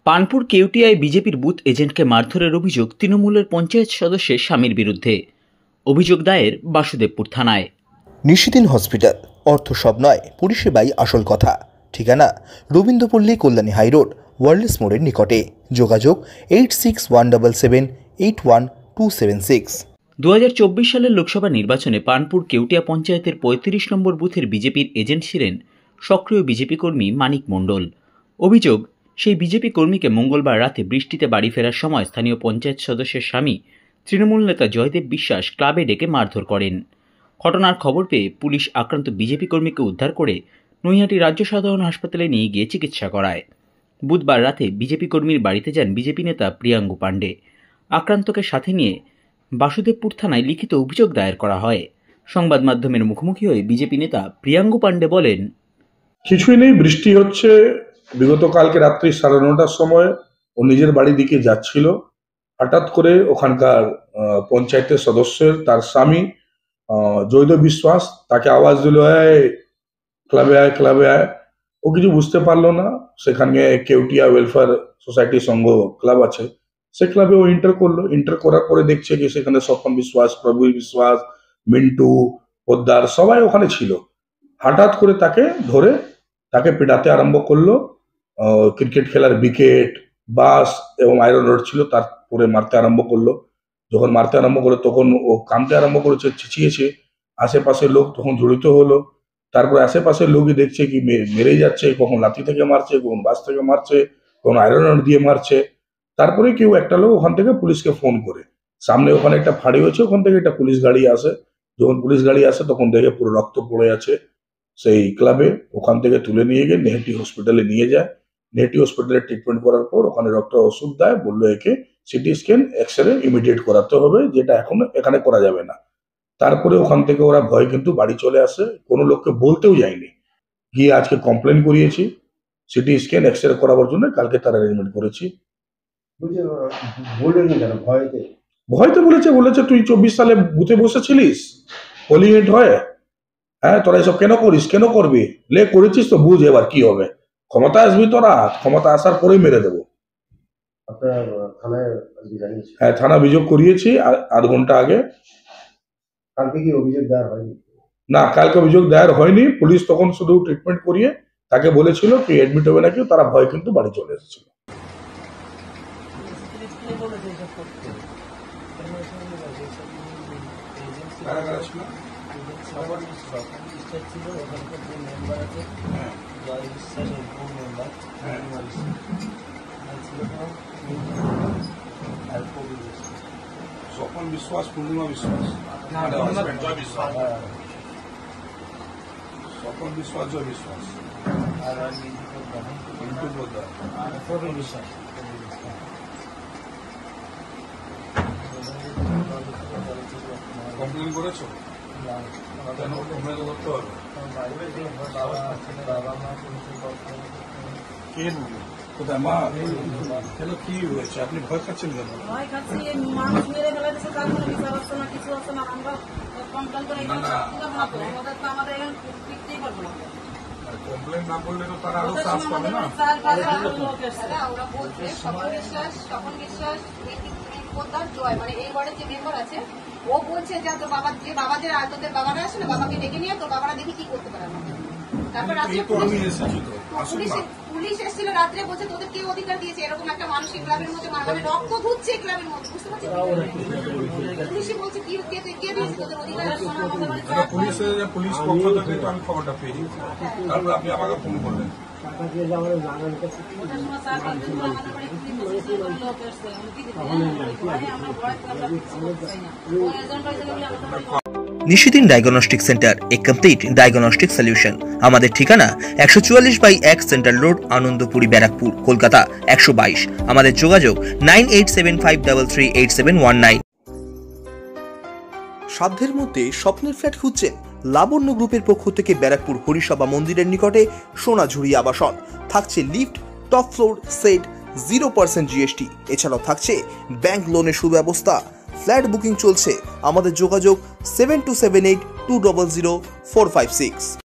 পানপুর কেউটিয়ায় বিজেপির বুথ এজেন্টকে মারধরের অভিযোগ তৃণমূলের পঞ্চায়েত সদস্যের স্বামীর বিরুদ্ধে। অভিযোগ দায়ের বাসুদেবপুর থানায়। নিশিদিন হসপিটাল, অর্থ সব নয়, পরিষেবাই আসল কথা। ঠিকানা রবীন্দ্রপল্লী, কল্যাণী হাইরোড, ওয়ার্ল্ডস মোড়ের নিকটে। যোগাযোগ 8617781276। 2024 সালের লোকসভা নির্বাচনে পানপুর কেউটিয়া পঞ্চায়েতের 35 নম্বর বুথের বিজেপির এজেন্ট ছিলেন সক্রিয় বিজেপি কর্মী মানিক মণ্ডল। অভিযোগ, সেই বিজেপি কর্মীকে মঙ্গলবার রাতে বৃষ্টিতে বাড়ি ফেরার সময় স্থানীয় পঞ্চায়েত সদস্যের স্বামী তৃণমূল নেতা জয়দেব বিশ্বাস ক্লাবে ডেকে মারধর করেন। ঘটনার খবর পেয়ে পুলিশ আক্রান্ত বিজেপি কর্মীকে উদ্ধার করে নৈহাটি রাজ্য সাধারণ হাসপাতালে নিয়ে গিয়ে চিকিৎসা করায়। বুধবার রাতে বিজেপি কর্মীর বাড়িতে যান বিজেপি নেতা প্রিয়াঙ্গু পাণ্ডে। আক্রান্তকে সাথে নিয়ে বাসুদেবপুর থানায় লিখিত অভিযোগ দায়ের করা হয়। সংবাদ মাধ্যমের মুখোমুখি হয়ে বিজেপি নেতা প্রিয়াঙ্গু পাণ্ডে বলেন, কিছুই নেই, বৃষ্টি হচ্ছে। বিগত কালকে রাত্রি 9:30টার সময় ও নিজের বাড়ির দিকে যাচ্ছিল। হঠাৎ করে ওখানকার পঞ্চায়েতের সদস্যের তার স্বামী জয়দেব বিশ্বাস তাকে আওয়াজ দিল, ক্লাবে আয়, ক্লাবে আয়। ও কিছু বুঝতে পারলো না। সেখানে কেউটিয়া ওয়েলফেয়ার সোসাইটি সংঘ ক্লাব আছে, সে ক্লাবে ও এন্টার করলো। এন্টার করার পরে দেখছে কি সেখানে স্বপন বিশ্বাস, প্রভু বিশ্বাস, মিন্টু পোদ্দার সবাই ওখানে ছিল। হঠাৎ করে তাকে ধরে তাকে পেটাতে আরম্ভ করলো। ক্রিকেট খেলার উইকেট, বাস এবং আয়রন রড ছিল, তারপরে মারতে আরম্ভ করলো। যখন মারতে আরম্ভ করলো তখন ও কাঁদতে আরম্ভ করেছে, চেঁচিয়েছে। আশেপাশের লোক তখন জড়িত হলো। তারপরে আশেপাশের লোকই দেখছে কি মেরেই যাচ্ছে, কখন লাঠি থেকে মারছে, কখন বাস থেকে মারছে, কখন আয়রন রড দিয়ে মারছে। তারপরে কেউ একটা লোক ওখান থেকে পুলিশকে ফোন করে, সামনে ওখানে একটা ফাঁড়ি হয়েছে, ওখান থেকে একটা পুলিশ গাড়ি আসে। যখন পুলিশ গাড়ি আসে তখন দেখে পুরো রক্ত পড়ে আছে সেই ক্লাবে। ওখান থেকে তুলে নিয়ে গিয়ে নেহেটি হসপিটালে নিয়ে যায়। নেহেটি হসপিটালে ট্রিটমেন্ট করার পর ওখানে ডক্টর ওষুধ দেয়, বললো একে সিটি স্ক্যান, এক্সরে ইমিডিয়েট করাতে হবে, যেটা এখন এখানে করা যাবে না। তারপরে ওখান থেকে ওরা ভয় কিন্তু বাড়ি চলে আসে, কোনো লোককে বলতেও যায়নি। গিয়ে আজকে কমপ্লেন করিয়েছি, সিটি স্ক্যান এক্সরে করাবার জন্য কালকে তার অ্যারেঞ্জমেন্ট করেছি। ভয়তে বলেছে তুই 24 সালে বুথে বসেছিলিস, পোলিং এজেন্ট হয়, তোরা এসব কেন করিস, কেন করবি, লে করেছিস তো বুঝ এবার কি হবে, ক্ষমতা আসবি তোরা, ক্ষমতা আসার পরেই মেরে দেবো। হ্যাঁ, থানা অভিযোগ করিয়েছি 8 ঘন্টা আগে। কালকে কি অভিযোগ দায়ের হয়নি? না, কালকে অভিযোগ দায়ের হয়নি। পুলিশ তখন শুধু ট্রিটমেন্ট করিয়ে তাকে বলেছিল কি অ্যাডমিট হবে নাকি, তারা ভয় কিন্তু বাড়ি চলে এসেছিল। স্বপন বিশ্বাস, পূর্ণিমা বিশ্বাস, জয় বিশ্বাস, স্বপন বিশ্বাস, জয় বিশ্বাস, মিন্টু পোদ্দার, বিশ্বাস। কমপ্লেন করেছো? কেন কমপ্লেন করতে হবে? কোথায় মা? কেন কি হয়েছে? আপনি ভয় খাচ্ছেন কেন? ভয় খাচ্ছি, মানুষ মেরে ফেলে দিচ্ছে, তার কোনো বিচার হচ্ছে না, কিছু হচ্ছে না। আমরা কমপ্লেন করে আমাদের তো আমাদের এখন টিকতেই পারবো না। কমপ্লেন না করলে তো তারা আরো সাহস পাবে না। ওরা বলছে স্বপন বিশ্বাস পোদ্দার জয়, মানে এই ওয়ার্ডের যে মেম্বার আছে, ও বলছে যে তোর বাবা, যে বাবাদের তোদের বাবারা আসে না, বাবাকে ডেকে নিয়ে তোর বাবারা দেখি কি করতে পারে আমাদের। তারপর রাত্রে পুলিশ এসেছিল, রাত্রে বলছে তোদের কে অধিকার দিয়েছে এরকম একটা মানসিক ক্লাবের মধ্যে, মানে রক্ত ধুচ্ছে ক্লাবের মধ্যে, বুঝতে পারছি। পুলিশই বলছে কি কে দিয়েছে তোদের অধিকার। পুলিশ পক্ষ থেকে আমি খবরটা পেয়েছি, তারপর আপনি আমাকে ফোন করলেন। নিশিদিন ডায়াগনস্টিক সেন্টার, এ কমপ্লিট ডায়াগনস্টিক সলিউশন। আমাদের ঠিকানা 144/1 সেন্ট্রাল রোড, আনন্দপুরি, ব্যারাকপুর, কলকাতা 122। আমাদের যোগাযোগ 9875338719। সাধ্যের মধ্যে স্বপ্নের ফ্ল্যাট খুঁজছেন? লাবণ্য গ্রুপের পক্ষ থেকে ব্যারাকপুর হরিসভা মন্দিরের নিকটে সোনাঝুরি আবাসন। থাকছে lift, top floor, set, 0% GST। এছাড়াও থাকছে ব্যাংক লোনের সুব্যবস্থা। ফ্ল্যাট বুকিং চলছে। আমাদের যোগাযোগ 7278200456।